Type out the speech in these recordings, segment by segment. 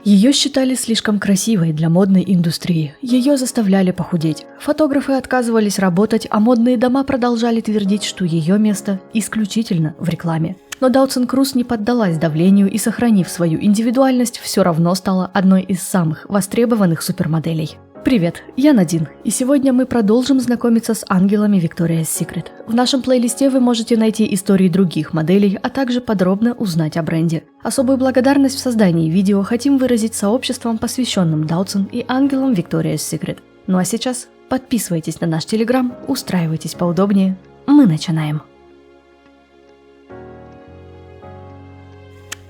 Ее считали слишком красивой для модной индустрии, ее заставляли похудеть. Фотографы отказывались работать, а модные дома продолжали твердить, что ее место исключительно в рекламе. Но Даутсон Круз не поддалась давлению и, сохранив свою индивидуальность, все равно стала одной из самых востребованных супермоделей. Привет, я Надин, и сегодня мы продолжим знакомиться с ангелами Victoria's Secret. В нашем плейлисте вы можете найти истории других моделей, а также подробно узнать о бренде. Особую благодарность в создании видео хотим выразить сообществам, посвященным Даутсон и ангелам Victoria's Secret. Ну а сейчас подписывайтесь на наш телеграм, устраивайтесь поудобнее. Мы начинаем.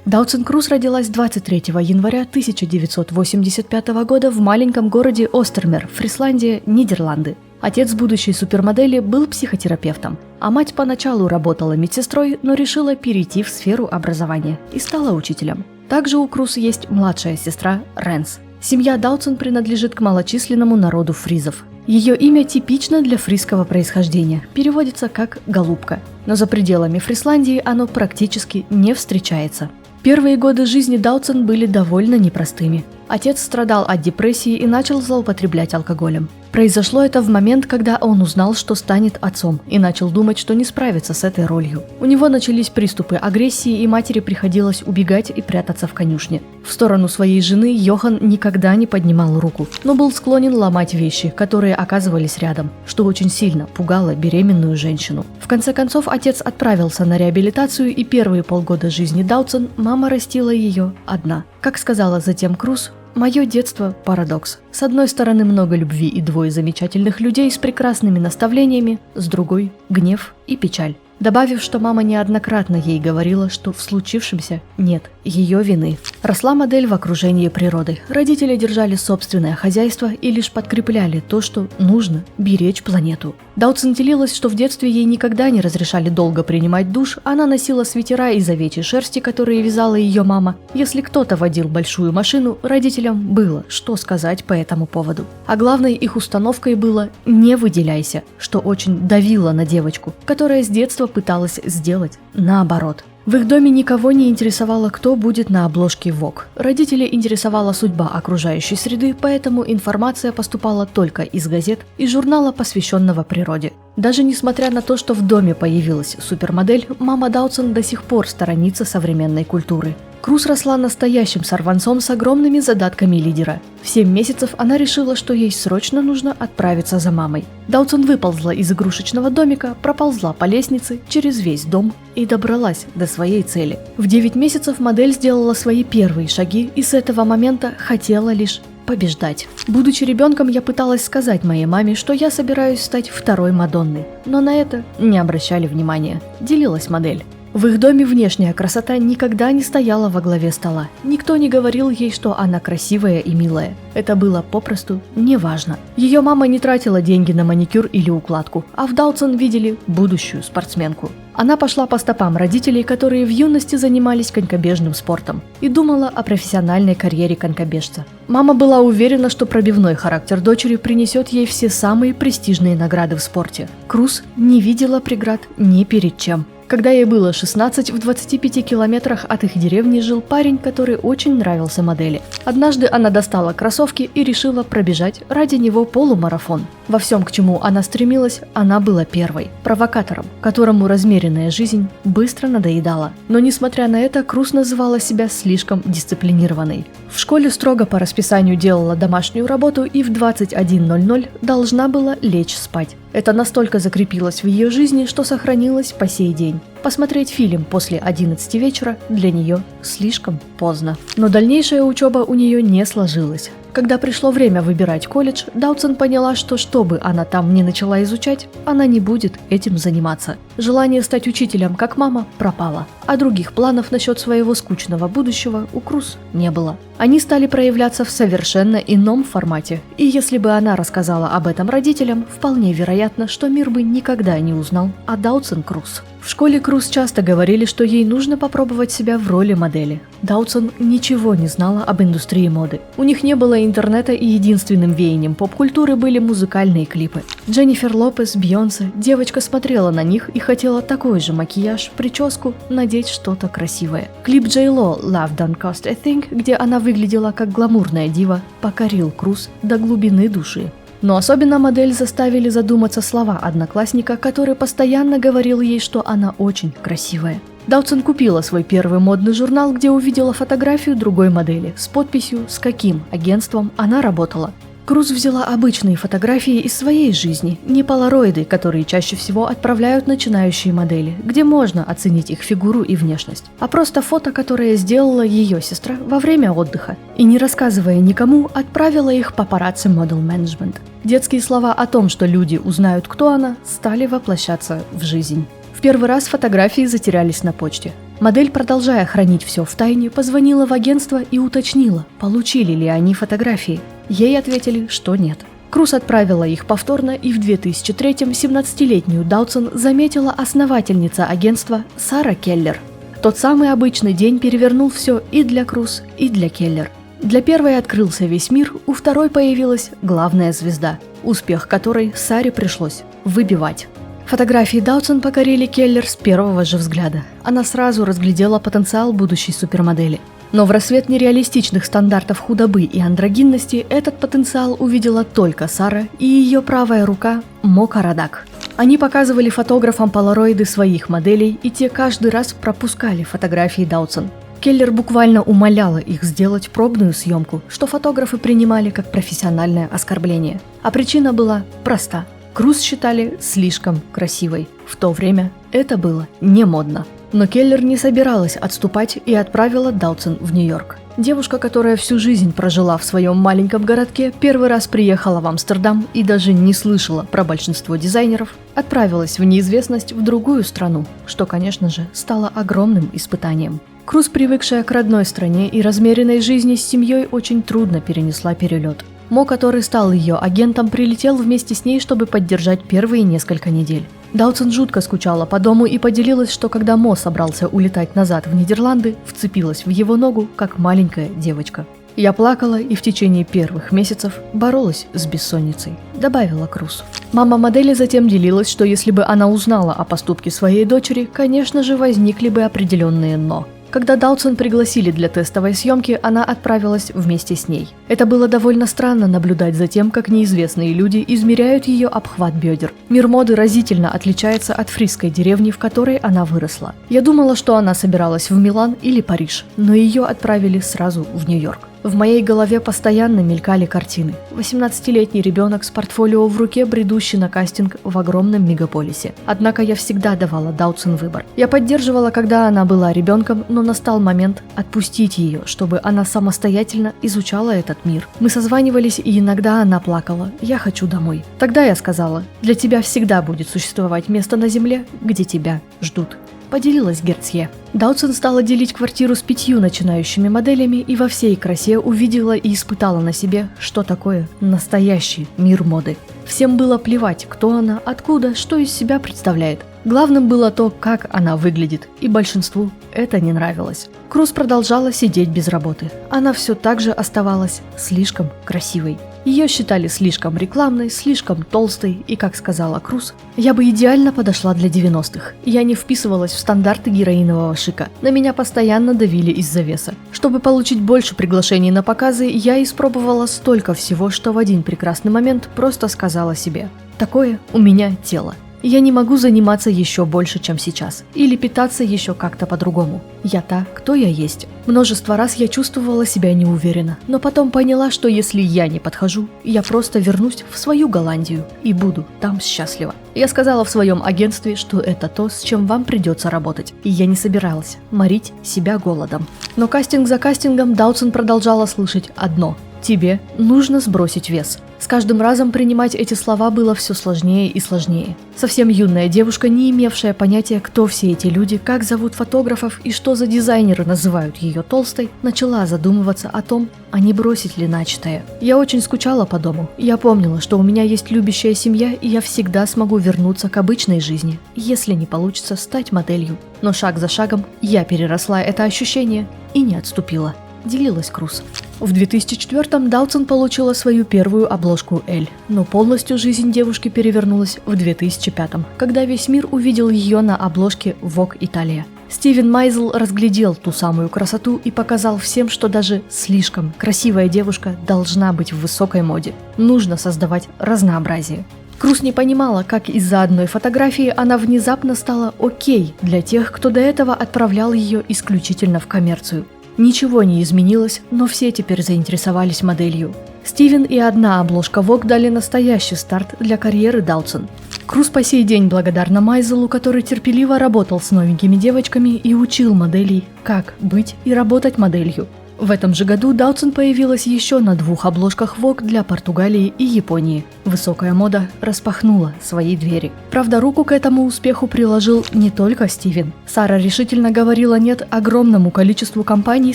Даутсон Круз родилась 23 января 1985 года в маленьком городе Остермер, Фрисландия, Нидерланды. Отец будущей супермодели был психотерапевтом, а мать поначалу работала медсестрой, но решила перейти в сферу образования и стала учителем. Также у Круз есть младшая сестра Ренс. Семья Даутсон принадлежит к малочисленному народу фризов. Ее имя типично для фризского происхождения, переводится как «голубка», но за пределами Фрисландии оно практически не встречается. Первые годы жизни Даутсон были довольно непростыми. Отец страдал от депрессии и начал злоупотреблять алкоголем. Произошло это в момент, когда он узнал, что станет отцом, и начал думать, что не справится с этой ролью. У него начались приступы агрессии, и матери приходилось убегать и прятаться в конюшне. В сторону своей жены Йохан никогда не поднимал руку, но был склонен ломать вещи, которые оказывались рядом, что очень сильно пугало беременную женщину. В конце концов, отец отправился на реабилитацию, и первые полгода жизни Даутсон мама растила ее одна. Как сказала затем Круз, «Мое детство – парадокс. С одной стороны много любви и двое замечательных людей с прекрасными наставлениями, с другой – гнев и печаль». Добавив, что мама неоднократно ей говорила, что в случившемся нет ее вины. Росла модель в окружении природы. Родители держали собственное хозяйство и лишь подкрепляли то, что нужно беречь планету. Даутсон делилась, что в детстве ей никогда не разрешали долго принимать душ, она носила свитера из овечьей шерсти, которые вязала ее мама. Если кто-то водил большую машину, родителям было что сказать по этому поводу. А главной их установкой было «не выделяйся», что очень давило на девочку, которая с детства пыталась сделать наоборот. В их доме никого не интересовало, кто будет на обложке Vogue. Родителей интересовала судьба окружающей среды, поэтому информация поступала только из газет и журнала, посвященного природе. Даже несмотря на то, что в доме появилась супермодель, мама Даутсон до сих пор сторонится современной культуры. Круз росла настоящим сорванцом с огромными задатками лидера. В 7 месяцев она решила, что ей срочно нужно отправиться за мамой. Даутсон выползла из игрушечного домика, проползла по лестнице через весь дом и добралась до своей цели. В 9 месяцев модель сделала свои первые шаги и с этого момента хотела лишь побеждать. Будучи ребенком, я пыталась сказать моей маме, что я собираюсь стать второй Мадонной, но на это не обращали внимания, делилась модель. В их доме внешняя красота никогда не стояла во главе стола. Никто не говорил ей, что она красивая и милая. Это было попросту неважно. Ее мама не тратила деньги на маникюр или укладку, а в Даутсон видели будущую спортсменку. Она пошла по стопам родителей, которые в юности занимались конькобежным спортом, и думала о профессиональной карьере конькобежца. Мама была уверена, что пробивной характер дочери принесет ей все самые престижные награды в спорте. Круз не видела преград ни перед чем. Когда ей было 16, в 25 километрах от их деревни жил парень, который очень нравился модели. Однажды она достала кроссовки и решила пробежать ради него полумарафон. Во всем, к чему она стремилась, она была первой, провокатором, которому размеренная жизнь быстро надоедала. Но несмотря на это, Круз называла себя слишком дисциплинированной. В школе строго по расписанию делала домашнюю работу и в 21:00 должна была лечь спать. Это настолько закрепилось в ее жизни, что сохранилось по сей день. Посмотреть фильм после 11 вечера для нее слишком поздно. Но дальнейшая учеба у нее не сложилась. Когда пришло время выбирать колледж, Даутсон поняла, что бы она там ни начала изучать, она не будет этим заниматься. Желание стать учителем, как мама, пропало, а других планов насчет своего скучного будущего у Круз не было. Они стали проявляться в совершенно ином формате, и если бы она рассказала об этом родителям, вполне вероятно, что мир бы никогда не узнал о Даутсон Круз. В школе Круз часто говорили, что ей нужно попробовать себя в роли модели. Даутсон ничего не знала об индустрии моды. У них не было интернета, и единственным веянием поп-культуры были музыкальные клипы. Дженнифер Лопес, Бейонсе, девочка смотрела на них и хотела такой же макияж, прическу, надеть что-то красивое. Клип Джей Ло «Love Don't Cost a Thing», где она выглядела как гламурная дива, покорил Круз до глубины души. Но особенно модель заставили задуматься слова одноклассника, который постоянно говорил ей, что она очень красивая. Даутсон купила свой первый модный журнал, где увидела фотографию другой модели с подписью, с каким агентством она работала. Круз взяла обычные фотографии из своей жизни, не полароиды, которые чаще всего отправляют начинающие модели, где можно оценить их фигуру и внешность, а просто фото, которое сделала ее сестра во время отдыха, и, не рассказывая никому, отправила их папарацци Model Management. Детские слова о том, что люди узнают, кто она, стали воплощаться в жизнь. В первый раз фотографии затерялись на почте. Модель, продолжая хранить все в тайне, позвонила в агентство и уточнила, получили ли они фотографии. Ей ответили, что нет. Круз отправила их повторно, и в 2003-м 17-летнюю Даутсон заметила основательница агентства Сара Келлер. Тот самый обычный день перевернул все и для Круз, и для Келлер. Для первой открылся весь мир, у второй появилась главная звезда, успех которой Саре пришлось выбивать. Фотографии Даутсон покорили Келлер с первого же взгляда. Она сразу разглядела потенциал будущей супермодели. Но в рассвет нереалистичных стандартов худобы и андрогинности этот потенциал увидела только Сара и ее правая рука Мо Карадак. Они показывали фотографам полароиды своих моделей, и те каждый раз пропускали фотографии Даутсон. Келлер буквально умоляла их сделать пробную съемку, что фотографы принимали как профессиональное оскорбление. А причина была проста. Круз считали слишком красивой. В то время это было не модно. Но Келлер не собиралась отступать и отправила Даутсон в Нью-Йорк. Девушка, которая всю жизнь прожила в своем маленьком городке, первый раз приехала в Амстердам и даже не слышала про большинство дизайнеров, отправилась в неизвестность в другую страну, что, конечно же, стало огромным испытанием. Круз, привыкшая к родной стране и размеренной жизни с семьей, очень трудно перенесла перелет. Мо, который стал ее агентом, прилетел вместе с ней, чтобы поддержать первые несколько недель. Даутсон жутко скучала по дому и поделилась, что когда Мо собрался улетать назад в Нидерланды, вцепилась в его ногу, как маленькая девочка. «Я плакала и в течение первых месяцев боролась с бессонницей», — добавила Круз. Мама модели затем делилась, что если бы она узнала о поступке своей дочери, конечно же, возникли бы определенные «но». Когда Даутсон пригласили для тестовой съемки, она отправилась вместе с ней. Это было довольно странно наблюдать за тем, как неизвестные люди измеряют ее обхват бедер. Мир моды разительно отличается от фрисской деревни, в которой она выросла. Я думала, что она собиралась в Милан или Париж, но ее отправили сразу в Нью-Йорк. В моей голове постоянно мелькали картины. 18-летний ребенок с портфолио в руке, бредущий на кастинг в огромном мегаполисе. Однако я всегда давала Даутсон выбор. Я поддерживала, когда она была ребенком, но настал момент отпустить ее, чтобы она самостоятельно изучала этот мир. Мы созванивались, и иногда она плакала: «Я хочу домой». Тогда я сказала: «Для тебя всегда будет существовать место на земле, где тебя ждут». Поделилась Гертье. Даутсон стала делить квартиру с 5 начинающими моделями и во всей красе увидела и испытала на себе, что такое настоящий мир моды. Всем было плевать, кто она, откуда, что из себя представляет. Главным было то, как она выглядит, и большинству это не нравилось. Круз продолжала сидеть без работы. Она все так же оставалась слишком красивой. Ее считали слишком рекламной, слишком толстой, и, как сказала Круз, «Я бы идеально подошла для 90-х. Я не вписывалась в стандарты героинового шика. На меня постоянно давили из-за веса. Чтобы получить больше приглашений на показы, я испробовала столько всего, что в один прекрасный момент просто сказала себе: такое у меня тело. Я не могу заниматься еще больше, чем сейчас, или питаться еще как-то по-другому. Я та, кто я есть». Множество раз я чувствовала себя неуверенно, но потом поняла, что если я не подхожу, я просто вернусь в свою Голландию и буду там счастлива. Я сказала в своем агентстве, что это то, с чем вам придется работать, и я не собиралась морить себя голодом. Но кастинг за кастингом Даутсон продолжала слышать одно: тебе нужно сбросить вес. С каждым разом принимать эти слова было все сложнее и сложнее. Совсем юная девушка, не имевшая понятия, кто все эти люди, как зовут фотографов и что за дизайнеры называют ее толстой, начала задумываться о том, а не бросить ли начатое. Я очень скучала по дому. Я помнила, что у меня есть любящая семья, и я всегда смогу вернуться к обычной жизни, если не получится стать моделью. Но шаг за шагом я переросла это ощущение и не отступила. Делилась Круз. В 2004-м Даутсон получила свою первую обложку «Эль», но полностью жизнь девушки перевернулась в 2005-м, когда весь мир увидел ее на обложке Vogue Italia. Стивен Майзел разглядел ту самую красоту и показал всем, что даже слишком красивая девушка должна быть в высокой моде. Нужно создавать разнообразие. Круз не понимала, как из-за одной фотографии она внезапно стала окей для тех, кто до этого отправлял ее исключительно в коммерцию. Ничего не изменилось, но все теперь заинтересовались моделью. Стивен и одна обложка Vogue дали настоящий старт для карьеры Даутсон. Круз по сей день благодарна Майзелу, который терпеливо работал с новенькими девочками и учил моделей, как быть и работать моделью. В этом же году Даутсон появилась еще на 2 обложках Vogue для Португалии и Японии. Высокая мода распахнула свои двери. Правда, руку к этому успеху приложил не только Стивен. Сара решительно говорила «нет» огромному количеству компаний,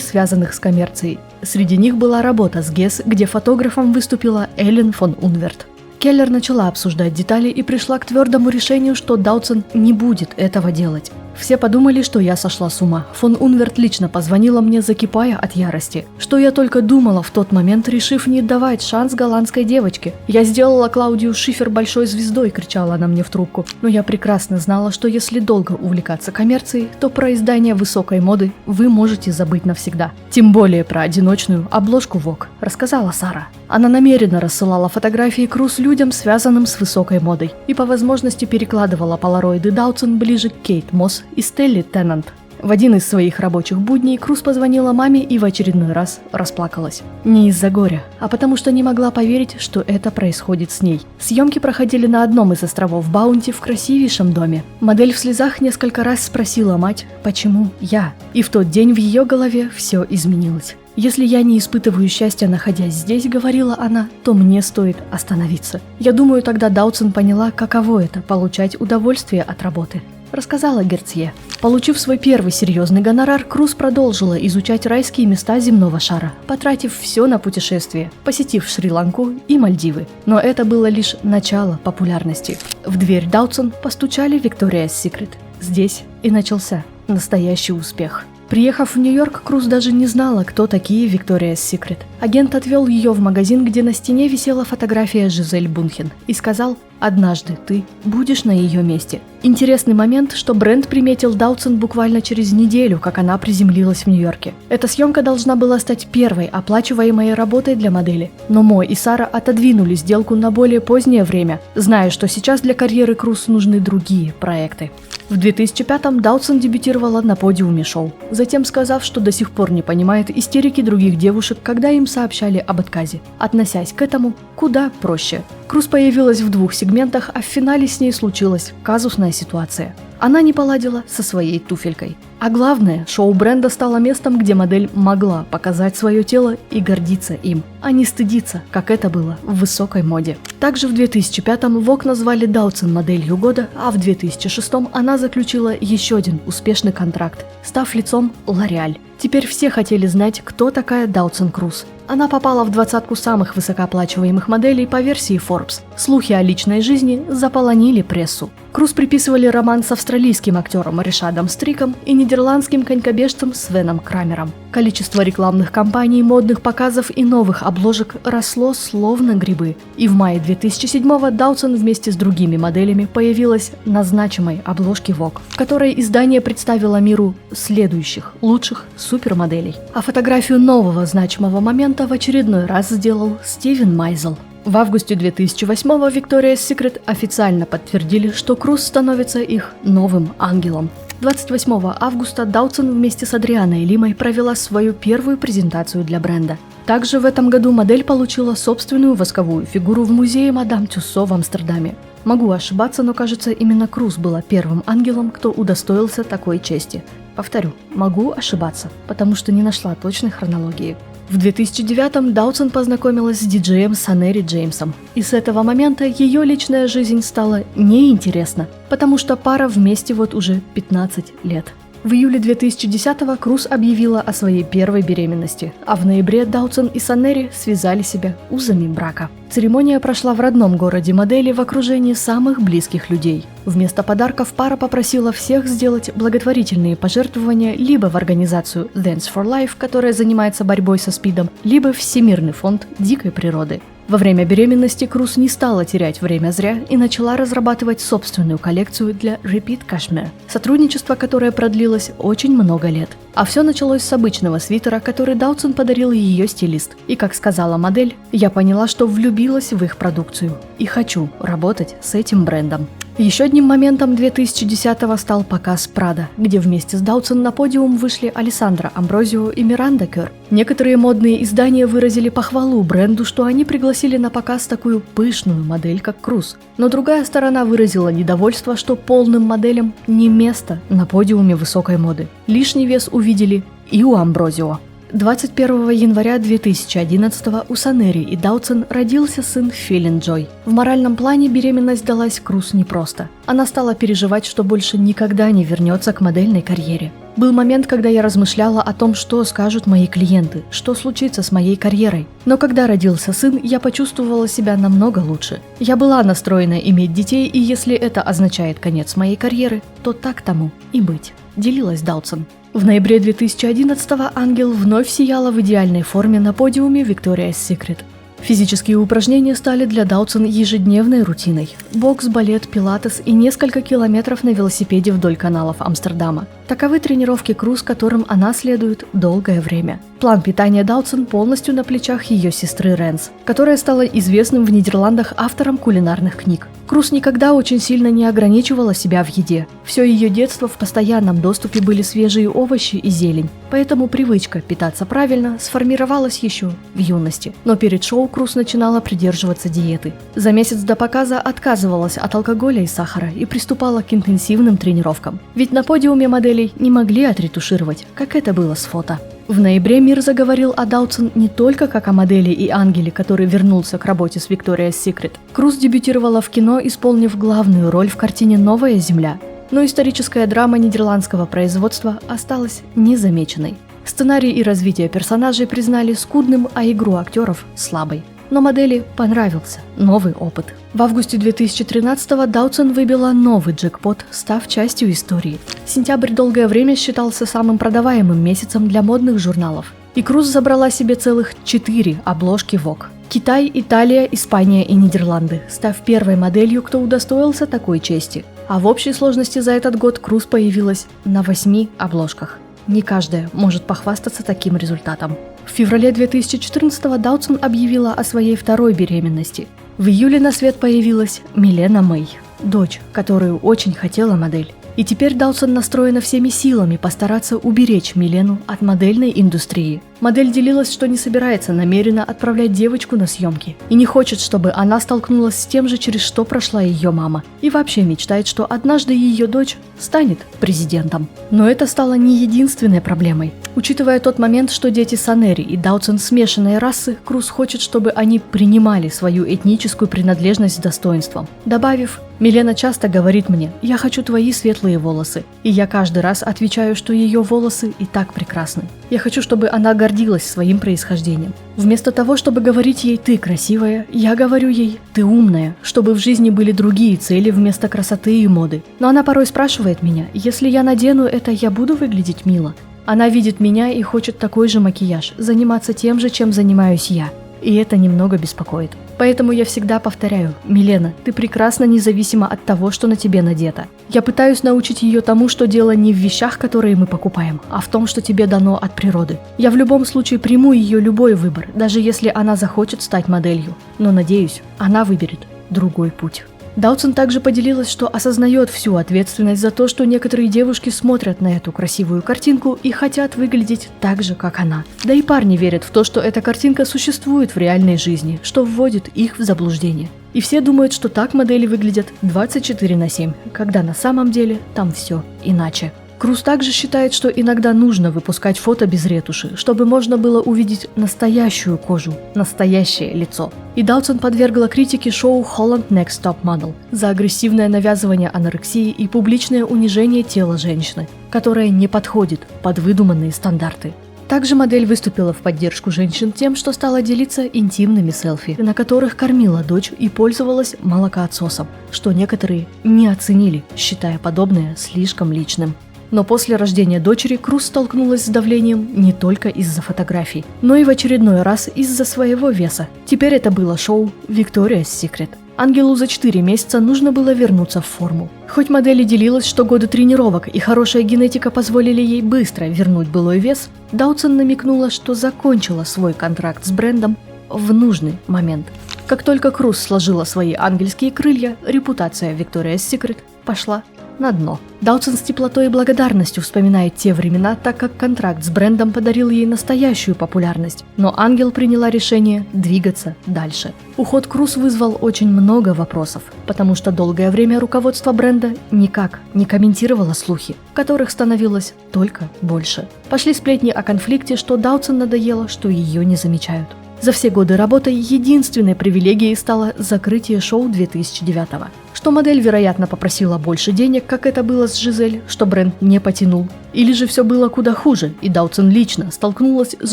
связанных с коммерцией. Среди них была работа с Guess, где фотографом выступила Эллен фон Унверт. Келлер начала обсуждать детали и пришла к твердому решению, что Даутсон не будет этого делать. Все подумали, что я сошла с ума. Фон Унверт лично позвонила мне, закипая от ярости. Что я только думала в тот момент, решив не давать шанс голландской девочке. «Я сделала Клаудию Шифер большой звездой», — кричала она мне в трубку. Но я прекрасно знала, что если долго увлекаться коммерцией, то про издание высокой моды вы можете забыть навсегда. Тем более про одиночную обложку Vogue, рассказала Сара. Она намеренно рассылала фотографии Круз людям, связанным с высокой модой, и по возможности перекладывала полароиды Даутсон ближе к Кейт Мосс и Стелли Теннант. В один из своих рабочих будней Круз позвонила маме и в очередной раз расплакалась. Не из-за горя, а потому что не могла поверить, что это происходит с ней. Съемки проходили на одном из островов Баунти в красивейшем доме. Модель в слезах несколько раз спросила мать, почему я? И в тот день в ее голове все изменилось. «Если я не испытываю счастья, находясь здесь, — говорила она, — то мне стоит остановиться». Я думаю, тогда Даутсон поняла, каково это — получать удовольствие от работы. Рассказала Гертье. Получив свой первый серьезный гонорар, Круз продолжила изучать райские места земного шара, потратив все на путешествие, посетив Шри-Ланку и Мальдивы. Но это было лишь начало популярности. В дверь Даутсон постучали Victoria's Secret. Здесь и начался настоящий успех. Приехав в Нью-Йорк, Круз даже не знала, кто такие Victoria's Secret. Агент отвел ее в магазин, где на стене висела фотография Жизель Бунхен, и сказал: «Однажды ты будешь на ее месте». Интересный момент, что бренд приметил Даутсон буквально через неделю, как она приземлилась в Нью-Йорке. Эта съемка должна была стать первой оплачиваемой работой для модели. Но Мо и Сара отодвинули сделку на более позднее время, зная, что сейчас для карьеры Круз нужны другие проекты. В 2005-м Даутсон дебютировала на подиуме шоу, затем сказав, что до сих пор не понимает истерики других девушек, когда им сообщали об отказе, относясь к этому куда проще. Круз появилась в 2 сегментах, а в финале с ней случилась казусная ситуация. Она не поладила со своей туфелькой. А главное, шоу бренда стало местом, где модель могла показать свое тело и гордиться им, а не стыдиться, как это было в высокой моде. Также в 2005-м Vogue назвали Даутсон моделью года, а в 2006-м она заключила еще один успешный контракт, став лицом L'Oréal. Теперь все хотели знать, кто такая Даутсон Круз. Она попала в 20-ку самых высокооплачиваемых моделей по версии Forbes. Слухи о личной жизни заполонили прессу. Круз приписывали роман с австралийским актером Ришадом Стриком и нидерландским конькобежцем Свеном Крамером. Количество рекламных кампаний, модных показов и новых обложек росло словно грибы. И в мае 2007-го Даутсон вместе с другими моделями появилась на значимой обложке Vogue, в которой издание представило миру следующих лучших супермоделей. А фотографию нового значимого момента в очередной раз сделал Стивен Майзел. В августе 2008-го Victoria's Secret официально подтвердили, что Круз становится их новым ангелом. 28 августа Даутсон вместе с Адрианой Лимой провела свою первую презентацию для бренда. Также в этом году модель получила собственную восковую фигуру в музее Мадам Тюссо в Амстердаме. Могу ошибаться, но кажется, именно Круз была первым ангелом, кто удостоился такой чести. Повторю, могу ошибаться, потому что не нашла точной хронологии. В 2009-м Даутсон познакомилась с диджеем Санери Джеймсом, и с этого момента ее личная жизнь стала неинтересна, потому что пара вместе вот уже 15 лет. В июле 2010-го Круз объявила о своей первой беременности, а в ноябре Даутсон и Санери связали себя узами брака. Церемония прошла в родном городе модели в окружении самых близких людей. Вместо подарков пара попросила всех сделать благотворительные пожертвования либо в организацию Dance for Life, которая занимается борьбой со СПИДом, либо в Всемирный фонд дикой природы. Во время беременности Круз не стала терять время зря и начала разрабатывать собственную коллекцию для Repeat Cashmere, сотрудничество которое продлилось очень много лет. А все началось с обычного свитера, который Даутсон подарил ее стилист. И, как сказала модель, я поняла, что влюбилась в их продукцию и хочу работать с этим брендом. Еще одним моментом 2010-го стал показ Прада, где вместе с Даутсон на подиум вышли Алессандро Амброзио и Миранда Кер. Некоторые модные издания выразили похвалу бренду, что они пригласили на показ такую пышную модель, как Круз. Но другая сторона выразила недовольство, что полным моделям не место на подиуме высокой моды. Лишний вес увидели и у Амброзио. 21 января 2011 у Санери и Даутсон родился сын Филин Джой. В моральном плане беременность далась Круз непросто. Она стала переживать, что больше никогда не вернется к модельной карьере. Был момент, когда я размышляла о том, что скажут мои клиенты, что случится с моей карьерой. Но когда родился сын, я почувствовала себя намного лучше. Я была настроена иметь детей, и если это означает конец моей карьеры, то так тому и быть, делилась Даутсон. В ноябре 2011-го Ангел вновь сияла в идеальной форме на подиуме Victoria's Secret. Физические упражнения стали для Даутсон ежедневной рутиной. Бокс, балет, пилатес и несколько километров на велосипеде вдоль каналов Амстердама. Таковы тренировки Круз, которым она следует долгое время. План питания Даутсон полностью на плечах ее сестры Ренс, которая стала известным в Нидерландах автором кулинарных книг. Круз никогда очень сильно не ограничивала себя в еде. Все ее детство в постоянном доступе были свежие овощи и зелень, поэтому привычка питаться правильно сформировалась еще в юности. Но перед шоу Круз начинала придерживаться диеты. За месяц до показа отказывалась от алкоголя и сахара и приступала к интенсивным тренировкам. Ведь на подиуме моделей не могли отретушировать, как это было с фото. В ноябре мир заговорил о Даутсон не только как о модели и ангеле, который вернулся к работе с Victoria's Secret. Круз дебютировала в кино, исполнив главную роль в картине «Новая земля». Но историческая драма нидерландского производства осталась незамеченной. Сценарий и развитие персонажей признали скудным, а игру актеров – слабой. Но модели понравился новый опыт. В августе 2013-го Даутсон выбила новый джекпот, став частью истории. Сентябрь долгое время считался самым продаваемым месяцем для модных журналов. И Круз забрала себе целых 4 обложки Vogue. Китай, Италия, Испания и Нидерланды, став первой моделью, кто удостоился такой чести. А в общей сложности за этот год Круз появилась на 8 обложках. Не каждая может похвастаться таким результатом. В феврале 2014-го Даутсон объявила о своей второй беременности. В июле на свет появилась Милена Мэй, дочь, которую очень хотела модель. И теперь Даутсон настроена всеми силами постараться уберечь Милену от модельной индустрии. Модель делилась, что не собирается намеренно отправлять девочку на съемки и не хочет, чтобы она столкнулась с тем же, через что прошла ее мама. И вообще мечтает, что однажды ее дочь станет президентом. Но это стало не единственной проблемой. Учитывая тот момент, что дети Санери и Даутсон смешанной расы, Круз хочет, чтобы они принимали свою этническую принадлежность с достоинством. Добавив: «Милена часто говорит мне: я хочу твои светлые волосы». И я каждый раз отвечаю, что ее волосы и так прекрасны. Я хочу, чтобы она гордилась своим происхождением. Вместо того, чтобы говорить ей «ты красивая», я говорю ей «ты умная», чтобы в жизни были другие цели вместо красоты и моды. Но она порой спрашивает меня: если я надену это, я буду выглядеть мило? Она видит меня и хочет такой же макияж, заниматься тем же, чем занимаюсь я. И это немного беспокоит. Поэтому я всегда повторяю: «Милена, ты прекрасна независимо от того, что на тебе надето». Я пытаюсь научить ее тому, что дело не в вещах, которые мы покупаем, а в том, что тебе дано от природы. Я в любом случае приму ее любой выбор, даже если она захочет стать моделью. Но, надеюсь, она выберет другой путь. Даутсон также поделилась, что осознает всю ответственность за то, что некоторые девушки смотрят на эту красивую картинку и хотят выглядеть так же, как она. Да и парни верят в то, что эта картинка существует в реальной жизни, что вводит их в заблуждение. И все думают, что так модели выглядят 24/7, когда на самом деле там все иначе. Круз также считает, что иногда нужно выпускать фото без ретуши, чтобы можно было увидеть настоящую кожу, настоящее лицо. И Даутсон подвергла критике шоу Holland Next Top Model за агрессивное навязывание анорексии и публичное унижение тела женщины, которое не подходит под выдуманные стандарты. Также модель выступила в поддержку женщин тем, что стала делиться интимными селфи, на которых кормила дочь и пользовалась молокоотсосом, что некоторые не оценили, считая подобное слишком личным. Но после рождения дочери Круз столкнулась с давлением не только из-за фотографий, но и в очередной раз из-за своего веса. Теперь это было шоу Victoria's Secret. Ангелу за 4 месяца нужно было вернуться в форму. Хоть модель и делилась, что годы тренировок и хорошая генетика позволили ей быстро вернуть былой вес, Даутсон намекнула, что закончила свой контракт с брендом в нужный момент. Как только Круз сложила свои ангельские крылья, репутация Victoria's Secret пошла на дно. Даутсон с теплотой и благодарностью вспоминает те времена, так как контракт с брендом подарил ей настоящую популярность, но Ангел приняла решение двигаться дальше. Уход Круз вызвал очень много вопросов, потому что долгое время руководство бренда никак не комментировало слухи, которых становилось только больше. Пошли сплетни о конфликте, что Даутсон надоело, что ее не замечают. За все годы работы единственной привилегией стало закрытие шоу 2009-го, что модель, вероятно, попросила больше денег, как это было с Жизель, что бренд не потянул. Или же все было куда хуже, и Даутсон лично столкнулась с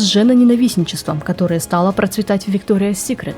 женоненавистничеством, которое стало процветать в Victoria's Secret.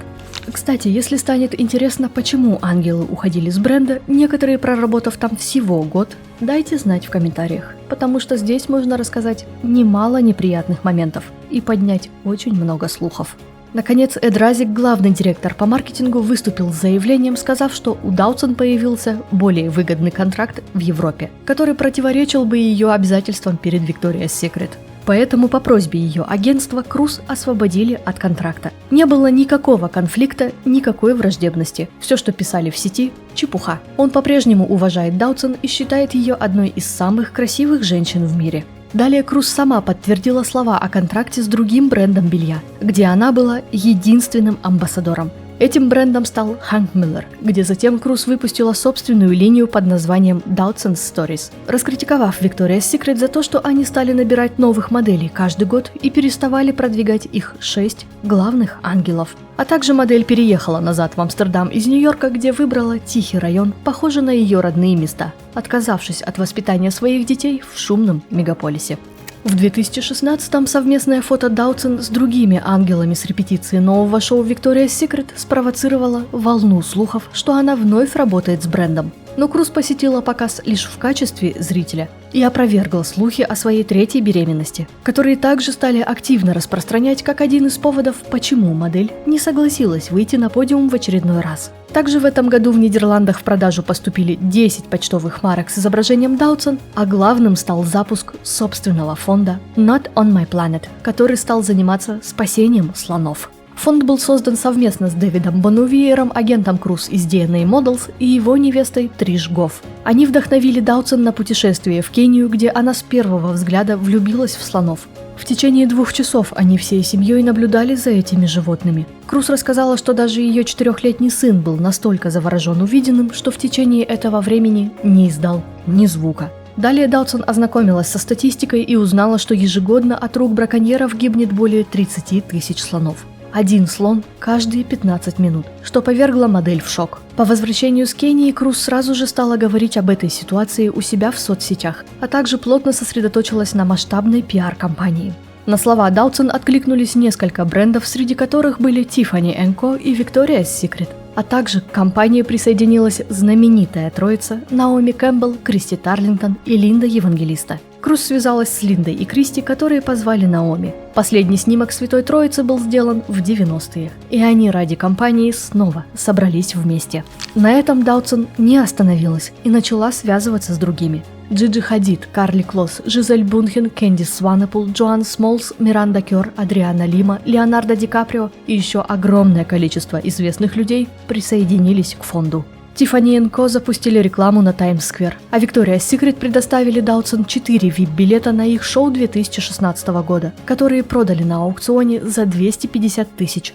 Кстати, если станет интересно, почему ангелы уходили с бренда, некоторые проработав там всего год, дайте знать в комментариях, потому что здесь можно рассказать немало неприятных моментов и поднять очень много слухов. Наконец, Эд Разик, главный директор по маркетингу, выступил с заявлением, сказав, что у Даутсон появился более выгодный контракт в Европе, который противоречил бы ее обязательствам перед Victoria's Secret. Поэтому по просьбе ее агентства Круз освободили от контракта. Не было никакого конфликта, никакой враждебности. Все, что писали в сети – чепуха. Он по-прежнему уважает Даутсон и считает ее одной из самых красивых женщин в мире. Далее Круз сама подтвердила слова о контракте с другим брендом белья, где она была единственным амбассадором. Этим брендом стал Hank Miller, где затем Круз выпустила собственную линию под названием Dautson's Stories, раскритиковав Victoria's Secret за то, что они стали набирать новых моделей каждый год и переставали продвигать их 6 главных ангелов. А также модель переехала назад в Амстердам из Нью-Йорка, где выбрала тихий район, похожий на ее родные места, отказавшись от воспитания своих детей в шумном мегаполисе. В 2016-м совместное фото Даутсон с другими ангелами с репетиции нового шоу Victoria's Secret спровоцировало волну слухов, что она вновь работает с брендом. Но Круз посетила показ лишь в качестве зрителя и опровергла слухи о своей 3-й беременности, которые также стали активно распространять как один из поводов, почему модель не согласилась выйти на подиум в очередной раз. Также в этом году в Нидерландах в продажу поступили 10 почтовых марок с изображением Даутсон, а главным стал запуск собственного фонда Not on My Planet, который стал заниматься спасением слонов. Фонд был создан совместно с Дэвидом Бонувиером, агентом Круз из DNA Models, и его невестой Триш Гофф. Они вдохновили Даутсон на путешествие в Кению, где она с первого взгляда влюбилась в слонов. В течение 2 часов они всей семьей наблюдали за этими животными. Круз рассказала, что даже ее 4-летний сын был настолько заворожен увиденным, что в течение этого времени не издал ни звука. Далее Даутсон ознакомилась со статистикой и узнала, что ежегодно от рук браконьеров гибнет более 30 тысяч слонов. 1 слон каждые 15 минут, что повергло модель в шок. По возвращению с Кении Круз сразу же стала говорить об этой ситуации у себя в соцсетях, а также плотно сосредоточилась на масштабной пиар-кампании. На слова Даутсон откликнулись несколько брендов, среди которых были Tiffany & Co. и Victoria's Secret. А также к компании присоединилась знаменитая троица Наоми Кэмпбелл, Кристи Тарлингтон и Линда Евангелиста. Круз связалась с Линдой и Кристи, которые позвали Наоми. Последний снимок Святой Троицы был сделан в 90-е, и они ради компании снова собрались вместе. На этом Даутсон не остановилась и начала связываться с другими. Джиджи Хадид, Карли Клосс, Жизель Бунхен, Кэндис Сванепул, Джоан Смолс, Миранда Кёр, Адриана Лима, Леонардо Ди Каприо и еще огромное количество известных людей присоединились к фонду. Tiffany & Co. запустили рекламу на Таймс-сквер, а Victoria's Secret предоставили Даутсон 4 VIP-билета на их шоу 2016 года, которые продали на аукционе за $250 тысяч.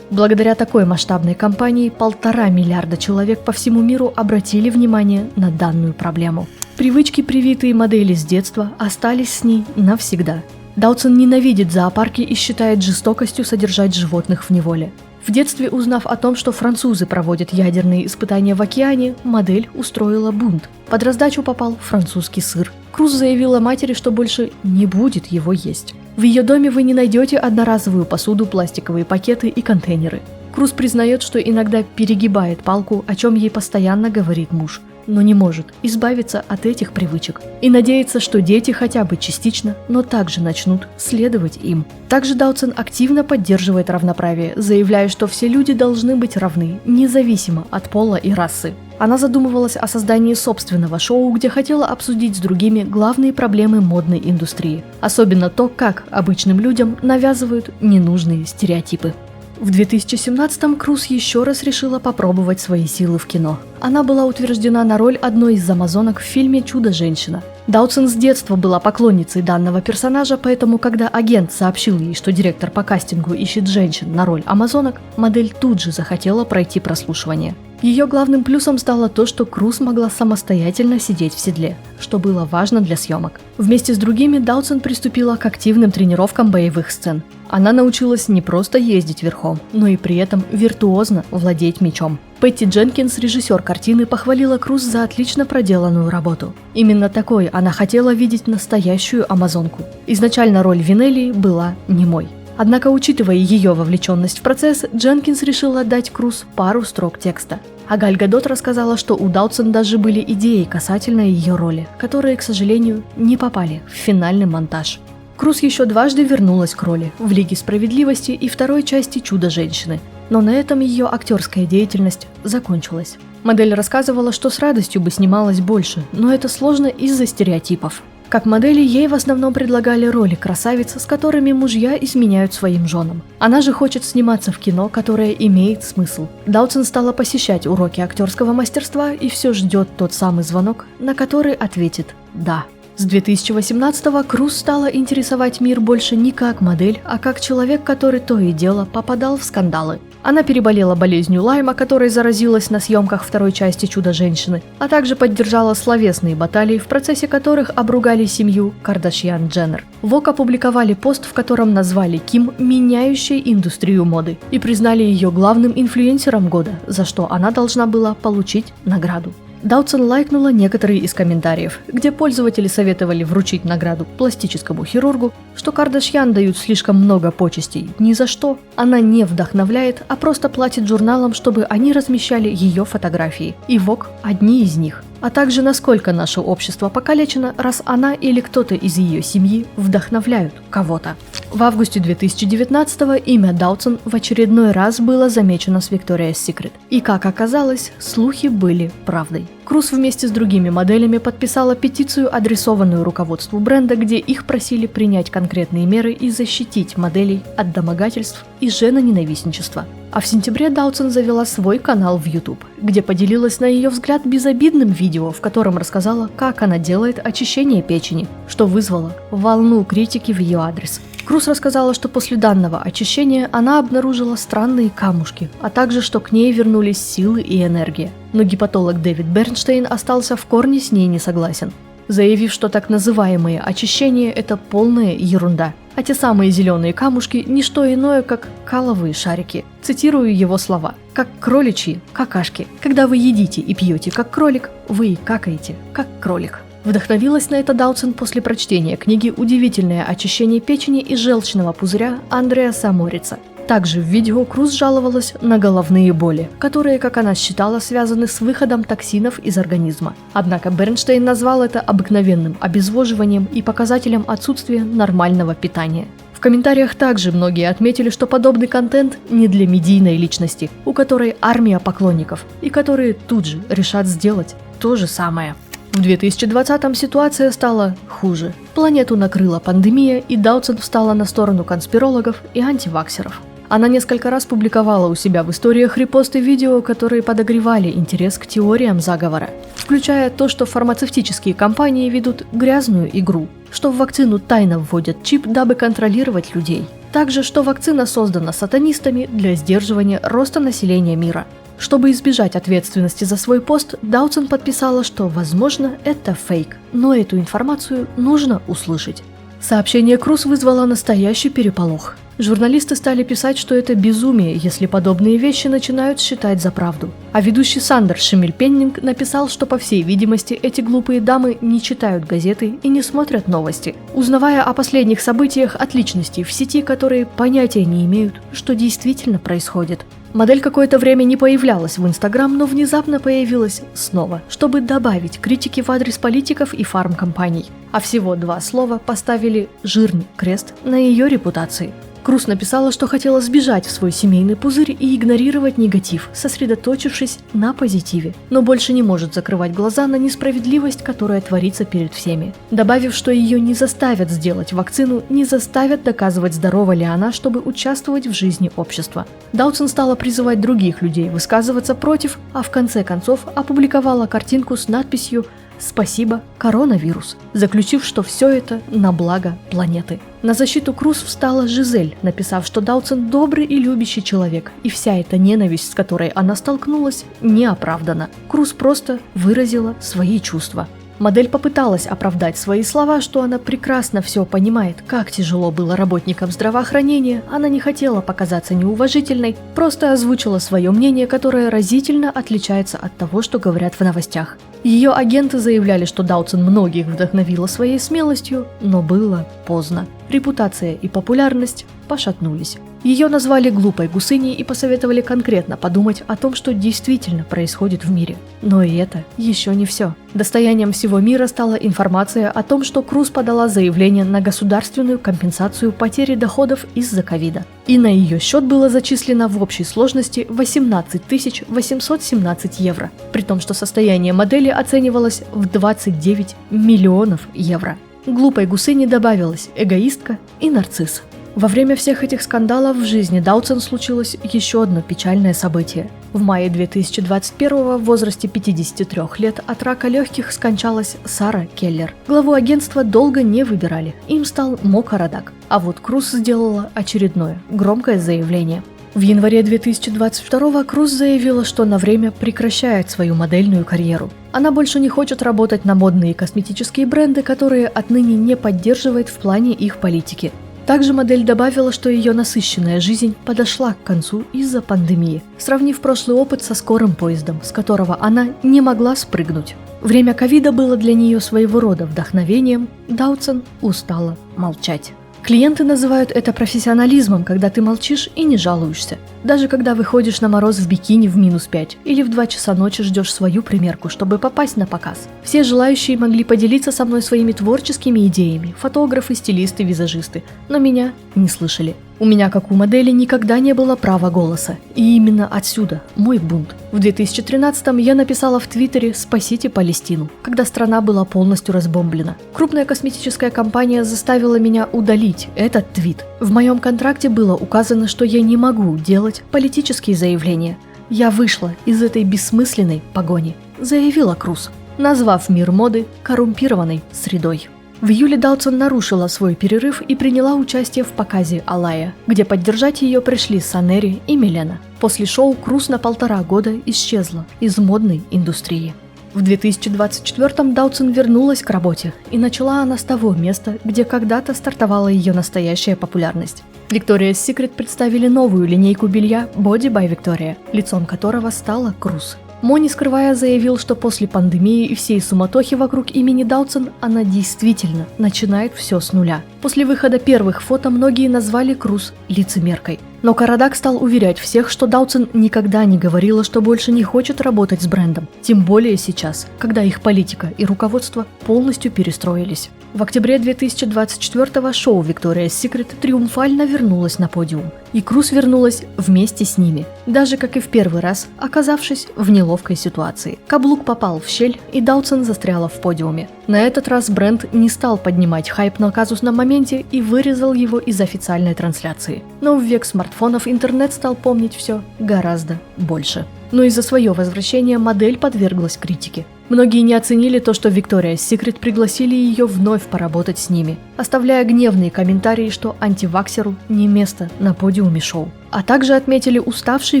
Благодаря такой масштабной кампании 1,5 миллиарда человек по всему миру обратили внимание на данную проблему. Привычки, привитые модели с детства, остались с ней навсегда. Даутсон ненавидит зоопарки и считает жестокостью содержать животных в неволе. В детстве, узнав о том, что французы проводят ядерные испытания в океане, модель устроила бунт. Под раздачу попал французский сыр. Круз заявила матери, что больше не будет его есть. В ее доме вы не найдете одноразовую посуду, пластиковые пакеты и контейнеры. Круз признает, что иногда перегибает палку, о чем ей постоянно говорит муж, но не может избавиться от этих привычек и надеется, что дети хотя бы частично, но также начнут следовать им. Также Даутсон активно поддерживает равноправие, заявляя, что все люди должны быть равны, независимо от пола и расы. Она задумывалась о создании собственного шоу, где хотела обсудить с другими главные проблемы модной индустрии, особенно то, как обычным людям навязывают ненужные стереотипы. В 2017-м Круз еще раз решила попробовать свои силы в кино. Она была утверждена на роль одной из амазонок в фильме «Чудо-женщина». Даутсон с детства была поклонницей данного персонажа, поэтому когда агент сообщил ей, что директор по кастингу ищет женщин на роль амазонок, модель тут же захотела пройти прослушивание. Ее главным плюсом стало то, что Круз могла самостоятельно сидеть в седле, что было важно для съемок. Вместе с другими Даутсон приступила к активным тренировкам боевых сцен. Она научилась не просто ездить верхом, но и при этом виртуозно владеть мечом. Пэтти Дженкинс, режиссер картины, похвалила Круз за отлично проделанную работу. Именно такой она хотела видеть настоящую амазонку. Изначально роль Винелли была немой. Однако, учитывая ее вовлеченность в процесс, Дженкинс решила дать Круз пару строк текста. А Галь Гадот рассказала, что у Даутсон даже были идеи касательно ее роли, которые, к сожалению, не попали в финальный монтаж. Круз еще дважды вернулась к роли в «Лиге справедливости» и второй части «Чудо-женщины», но на этом ее актерская деятельность закончилась. Модель рассказывала, что с радостью бы снималась больше, но это сложно из-за стереотипов. Как модели ей в основном предлагали роли красавиц, с которыми мужья изменяют своим женам. Она же хочет сниматься в кино, которое имеет смысл. Даутсон стала посещать уроки актерского мастерства и все ждет тот самый звонок, на который ответит «да». С 2018-го Круз стала интересовать мир больше не как модель, а как человек, который то и дело попадал в скандалы. Она переболела болезнью Лайма, которой заразилась на съемках второй части «Чудо-женщины», а также поддержала словесные баталии, в процессе которых обругали семью Кардашьян-Дженнер. Vogue опубликовали пост, в котором назвали Ким меняющей индустрию моды и признали ее главным инфлюенсером года, за что она должна была получить награду. Даутсон лайкнула некоторые из комментариев, где пользователи советовали вручить награду пластическому хирургу, что Кардашьян дают слишком много почестей. Ни за что. Она не вдохновляет, а просто платит журналам, чтобы они размещали ее фотографии. И Vogue одни из них. А также насколько наше общество покалечено, раз она или кто-то из ее семьи вдохновляют кого-то. В августе 2019-го имя Даутсон в очередной раз было замечено с Victoria's Secret. И, как оказалось, слухи были правдой. Круз вместе с другими моделями подписала петицию, адресованную руководству бренда, где их просили принять конкретные меры и защитить моделей от домогательств и женоненавистничества. А в сентябре Даутсон завела свой канал в YouTube, где поделилась, на ее взгляд, безобидным видео, в котором рассказала, как она делает очищение печени, что вызвало волну критики в ее адрес. Круз рассказала, что после данного очищения она обнаружила странные камушки, а также, что к ней вернулись силы и энергия. Но гепатолог Дэвид Бернштейн остался в корне с ней не согласен, заявив, что так называемые очищения – это полная ерунда, а те самые зеленые камушки – не что иное, как каловые шарики. Цитирую его слова: «Как кроличьи какашки. Когда вы едите и пьете как кролик, вы и какаете как кролик». Вдохновилась на это Даутсон после прочтения книги «Удивительное очищение печени и желчного пузыря» Андреаса Морица. Также в видео Круз жаловалась на головные боли, которые, как она считала, связаны с выходом токсинов из организма. Однако Бернштейн назвал это обыкновенным обезвоживанием и показателем отсутствия нормального питания. В комментариях также многие отметили, что подобный контент не для медийной личности, у которой армия поклонников, и которые тут же решат сделать то же самое. В 2020-м ситуация стала хуже. Планету накрыла пандемия, и Даутсон встала на сторону конспирологов и антиваксеров. Она несколько раз публиковала у себя в историях репосты видео, которые подогревали интерес к теориям заговора, включая то, что фармацевтические компании ведут грязную игру, что в вакцину тайно вводят чип, дабы контролировать людей. Также, что вакцина создана сатанистами для сдерживания роста населения мира. Чтобы избежать ответственности за свой пост, Даутсон подписала, что, возможно, это фейк, но эту информацию нужно услышать. Сообщение Круз вызвало настоящий переполох. Журналисты стали писать, что это безумие, если подобные вещи начинают считать за правду. А ведущий Сандер Шиммель-Пеннинг написал, что, по всей видимости, эти глупые дамы не читают газеты и не смотрят новости, узнавая о последних событиях от личностей в сети, которые понятия не имеют, что действительно происходит. Модель какое-то время не появлялась в Инстаграм, но внезапно появилась снова, чтобы добавить критики в адрес политиков и фармкомпаний. А всего 2 слова поставили жирный крест на ее репутации. Круз написала, что хотела сбежать в свой семейный пузырь и игнорировать негатив, сосредоточившись на позитиве, но больше не может закрывать глаза на несправедливость, которая творится перед всеми. Добавив, что ее не заставят сделать вакцину, не заставят доказывать, здорова ли она, чтобы участвовать в жизни общества. Даутсон стала призывать других людей высказываться против, а в конце концов опубликовала картинку с надписью «Спасибо, коронавирус», заключив, что все это на благо планеты. На защиту Круз встала Жизель, написав, что Даутсон добрый и любящий человек, и вся эта ненависть, с которой она столкнулась, не оправдана. Круз просто выразила свои чувства. Модель попыталась оправдать свои слова, что она прекрасно все понимает, как тяжело было работникам здравоохранения, она не хотела показаться неуважительной, просто озвучила свое мнение, которое разительно отличается от того, что говорят в новостях. Ее агенты заявляли, что Даутсон многих вдохновила своей смелостью, но было поздно. Репутация и популярность пошатнулись. Ее назвали глупой гусыней и посоветовали конкретно подумать о том, что действительно происходит в мире. Но и это еще не все. Достоянием всего мира стала информация о том, что Круз подала заявление на государственную компенсацию потери доходов из-за ковида. И на ее счет было зачислено в общей сложности 18 817 евро, при том, что состояние модели оценивалось в 29 миллионов евро. Глупой гусыне добавилась эгоистка и нарцисс. Во время всех этих скандалов в жизни Даутсон случилось еще одно печальное событие. В мае 2021 в возрасте 53 лет от рака легких скончалась Сара Келлер. Главу агентства долго не выбирали, им стал Мо Карадак. А вот Круз сделала очередное громкое заявление. В январе 2022 Круз заявила, что на время прекращает свою модельную карьеру. Она больше не хочет работать на модные косметические бренды, которые отныне не поддерживает в плане их политики. Также модель добавила, что ее насыщенная жизнь подошла к концу из-за пандемии, сравнив прошлый опыт со скорым поездом, с которого она не могла спрыгнуть. Время ковида было для нее своего рода вдохновением, Даутсон устала молчать. Клиенты называют это профессионализмом, когда ты молчишь и не жалуешься. Даже когда выходишь на мороз в бикини в -5 или в 2 часа ночи ждешь свою примерку, чтобы попасть на показ. Все желающие могли поделиться со мной своими творческими идеями, фотографы, стилисты, визажисты, но меня не слышали. У меня, как у модели, никогда не было права голоса. И именно отсюда мой бунт. В 2013-м я написала в Твиттере «Спасите Палестину», когда страна была полностью разбомблена. Крупная косметическая компания заставила меня удалить этот твит. В моем контракте было указано, что я не могу делать политические заявления. Я вышла из этой бессмысленной погони, заявила Круз, назвав мир моды коррумпированной средой. В июле Даутсон нарушила свой перерыв и приняла участие в показе «Алая», где поддержать ее пришли Санери и Милена. После шоу Круз на 1,5 года исчезла из модной индустрии. В 2024-м Даутсон вернулась к работе, и начала она с того места, где когда-то стартовала ее настоящая популярность. Victoria's Secret представили новую линейку белья Body by Victoria, лицом которого стала Круз. Мо, не скрывая, заявил, что после пандемии и всей суматохи вокруг имени Даутсон она действительно начинает все с нуля. После выхода первых фото многие назвали Круз лицемеркой. Но Карадак стал уверять всех, что Даутсон никогда не говорила, что больше не хочет работать с брендом. Тем более сейчас, когда их политика и руководство полностью перестроились. В октябре 2024-го шоу Victoria's Secret триумфально вернулось на подиум. И Круз вернулась вместе с ними, даже как и в первый раз, оказавшись в неловкой ситуации. Каблук попал в щель, и Даутсон застряла в подиуме. На этот раз бренд не стал поднимать хайп на казусном моменте, моменте и вырезал его из официальной трансляции. Но в век смартфонов интернет стал помнить все гораздо больше. Но из-за свое возвращение модель подверглась критике. Многие не оценили то, что Victoria's Secret пригласили ее вновь поработать с ними, оставляя гневные комментарии, что антиваксеру не место на подиуме шоу. А также отметили уставший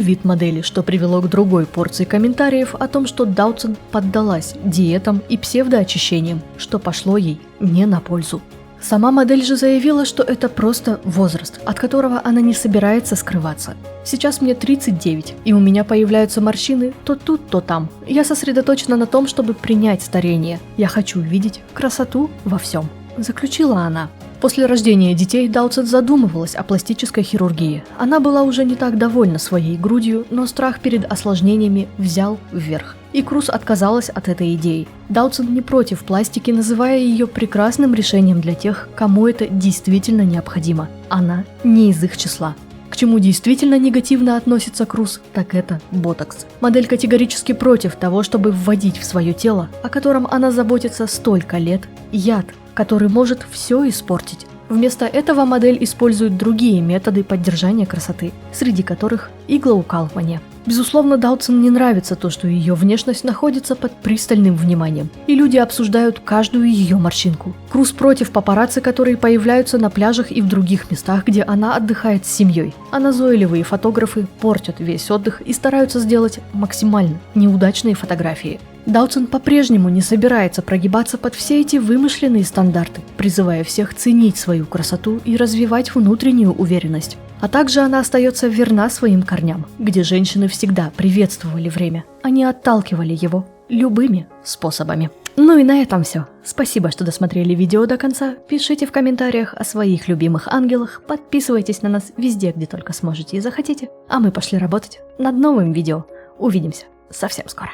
вид модели, что привело к другой порции комментариев о том, что Даутсон поддалась диетам и псевдоочищениям, что пошло ей не на пользу. Сама модель же заявила, что это просто возраст, от которого она не собирается скрываться. Сейчас мне 39, и у меня появляются морщины то тут, то там. Я сосредоточена на том, чтобы принять старение. Я хочу видеть красоту во всем, заключила она. После рождения детей Даутсон задумывалась о пластической хирургии. Она была уже не так довольна своей грудью, но страх перед осложнениями взял вверх. И Круз отказалась от этой идеи. Даутсон не против пластики, называя ее прекрасным решением для тех, кому это действительно необходимо. Она не из их числа. К чему действительно негативно относится Круз, так это ботокс. Модель категорически против того, чтобы вводить в свое тело, о котором она заботится столько лет, яд, который может все испортить. Вместо этого модель использует другие методы поддержания красоты, среди которых иглоукалывание. Безусловно, Даутсон не нравится то, что ее внешность находится под пристальным вниманием, и люди обсуждают каждую ее морщинку. Круз против папарацци, которые появляются на пляжах и в других местах, где она отдыхает с семьей. А назойливые фотографы портят весь отдых и стараются сделать максимально неудачные фотографии. Даутсон по-прежнему не собирается прогибаться под все эти вымышленные стандарты, призывая всех ценить свою красоту и развивать внутреннюю уверенность. А также она остается верна своим корням, где женщины всегда приветствовали время, а не отталкивали его любыми способами. Ну и на этом все. Спасибо, что досмотрели видео до конца. Пишите в комментариях о своих любимых ангелах, подписывайтесь на нас везде, где только сможете и захотите. А мы пошли работать над новым видео. Увидимся совсем скоро.